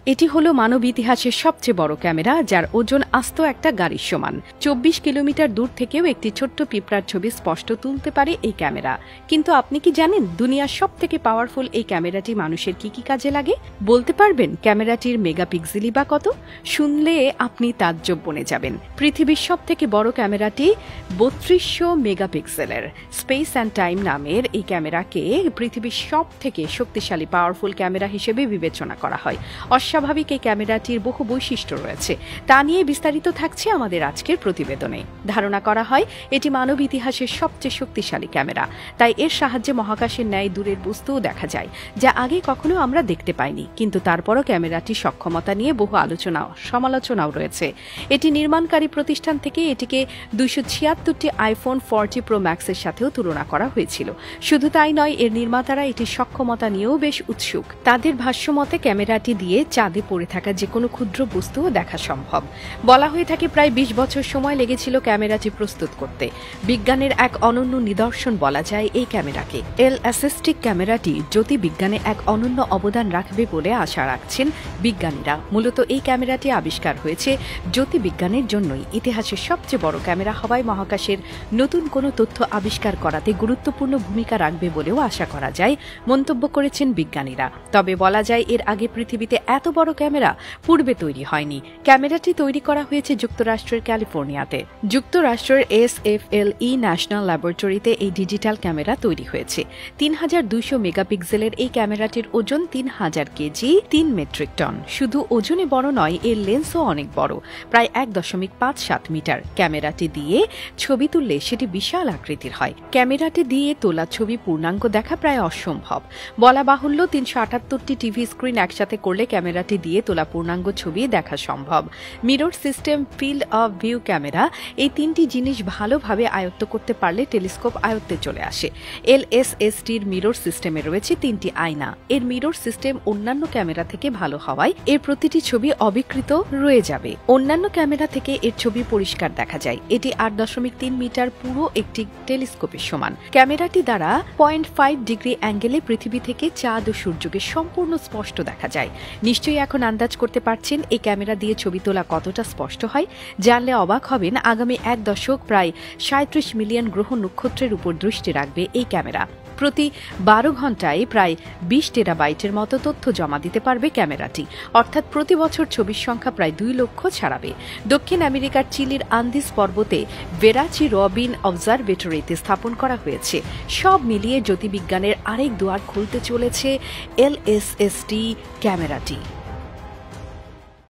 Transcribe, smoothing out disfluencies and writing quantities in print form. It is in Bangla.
এটি হলো মানব ইতিহাসের সবচেয়ে বড় ক্যামেরা, যার ওজন আস্ত একটা গাড়ির সমান। ২৪ কিলোমিটার দূর থেকেও একটি ছোট্ট পিঁপড়ার ছবি স্পষ্ট তুলতে পারে এই ক্যামেরা। কিন্তু আপনি কি জানেন দুনিয়ার সবথেকে পাওয়ারফুল এই ক্যামেরাটি মানুষের কি কি কাজে লাগে? বলতে পারবেন ক্যামেরাটির মেগাপিক্সেলই বা কত? শুনলে আপনি তাজ্জব বনে যাবেন। পৃথিবীর সবথেকে বড় ক্যামেরাটি ৩২০০ মেগাপিক্সেলের। স্পেস অ্যান্ড টাইম নামের এই ক্যামেরাকে পৃথিবীর সবথেকে শক্তিশালী পাওয়ারফুল ক্যামেরা হিসেবে বিবেচনা করা হয়। অস্বাভাবিক এই ক্যামেরাটির বহু বৈশিষ্ট্য রয়েছে, তা নিয়ে বিস্তারিত থাকছে আমাদের আজকের প্রতিবেদনে। ধারণা করা হয় এটি মানব ইতিহাসের সবচেয়ে শক্তিশালী ক্যামেরা, তাই এর সাহায্যে মহাকাশের ন্যায় দূরের বস্তুও দেখা যায়, যা আগে কখনো আমরা দেখতে পাইনি। কিন্তু তারপরও ক্যামেরাটির সক্ষমতা নিয়ে বহু আলোচনা সমালোচনাও রয়েছে। এটি নির্মাণকারী প্রতিষ্ঠান থেকে এটিকে ২৭৬টি আইফোন 40 প্রো ম্যাক্সের সাথেও তুলনা করা হয়েছিল। শুধু তাই নয়, এর নির্মাতারা এটির সক্ষমতা নিয়েও বেশ উৎসুক। তাদের ভাষ্যমতে ক্যামেরাটি দিয়ে চাঁদে পড়ে থাকা যে কোনো ক্ষুদ্র বস্তুও দেখা সম্ভব। বলা হয়ে থাকে প্রায় ২০ বছর সময় লেগেছিল ক্যামেরাটি প্রস্তুত করতে। বিজ্ঞানের এক অনন্য নিদর্শন বলা যায় এই ক্যামেরাকে। এল-অ্যাসিস্টিক ক্যামেরাটি জ্যোতির্বিজ্ঞানে এক অনন্য অবদান রাখবে বলে আশা রাখছেন বিজ্ঞানীরা। মূলত এই ক্যামেরাটি আবিষ্কার হয়েছে জ্যোতির্বিজ্ঞানের জন্যই। ইতিহাসের সবচেয়ে বড় ক্যামেরা হওয়ায় মহাকাশের নতুন কোনো তথ্য আবিষ্কার করাতে গুরুত্বপূর্ণ ভূমিকা রাখবে বলেও আশা করা যায়, মন্তব্য করেছেন বিজ্ঞানীরা। তবে বলা যায় এর আগে পৃথিবীতে এত বড় ক্যামেরা পূর্বে তৈরি হয়নি। ক্যামেরাটি তৈরি করা হয়েছে যুক্তরাষ্ট্রের ক্যালিফোর্নিয়াতে। যুক্তরাষ্ট্রের SFLE ন্যাশনাল ল্যাবরেটরিতে এই ডিজিটাল ক্যামেরা তৈরি হয়েছে। ৩২০০ মেগাপিক্সেলের এই ক্যামেরাটির ওজন ৩০০০ কেজি, ৩ মেট্রিক টন। শুধু ওজনে বড় নয়, এর লেন্সও অনেক বড়, প্রায় ১.৫৭ মিটার। ক্যামেরাটি দিয়ে ছবি তুললে সেটি বিশাল আকৃতির হয়। ক্যামেরাটি দিয়ে তোলা ছবি পূর্ণাঙ্গ দেখা প্রায় অসম্ভব। বলা বাহুল্য ৩৭৮টি টিভি স্ক্রিন একসাথে করলে ক্যামেরাটি দিয়ে তোলা পূর্ণাঙ্গ ছবি দেখা সম্ভব। Mirror system, field of view camera, এই তিনটি জিনিস ভালোভাবে আয়ত্ত করতে পারলে টেলিস্কোপ আয়ত্তে চলে আসে। LSSTর মিরর সিস্টেমে রয়েছে ৩টি আয়না। এর মিরর সিস্টেম অন্যান্য ক্যামেরা থেকে ভালো হওয়ায় এর প্রতিটি ছবি অবিকৃত রয়ে যাবে। অন্যান্য ক্যামেরা থেকে এর ছবি পরিষ্কার দেখা যায়। এটি ৮.৩ মিটার, পুরো একটি টেলিস্কোপের সমান। ক্যামেরাটি দ্বারা 0.5 ডিগ্রি অ্যাঙ্গেলে পৃথিবী থেকে চাঁদ ও সূর্যকে সম্পূর্ণ স্পষ্ট দেখা যায়। নিশ্চয়ই এখন আন্দাজ করতে পারছেন এই ক্যামেরা দিয়ে ছবি তোলা কতটা স্পষ্ট হয়। জানলে অবাক হবেন, আগামী ১ দশক প্রায় ৩৭ মিলিয়ন গ্রহ নক্ষত্রের উপর দৃষ্টি রাখবে এই ক্যামেরা। প্রতি ১২ ঘণ্টায় প্রায় ২০ টেরাবাইটের মতো তথ্য জমা দিতে পারবে ক্যামেরাটি। অর্থাৎ প্রতি বছর ছবির সংখ্যা প্রায় ২ লক্ষ ছাড়াবে। দক্ষিণ আমেরিকার চিলির আন্দিস পর্বতে ভেরাচি রবিন অবজারভেটরিতে স্থাপন করা হয়েছে। সব মিলিয়ে জ্যোতির্বিজ্ঞানের আরেক দুয়ার খুলতে চলেছে LSST ক্যামেরাটি।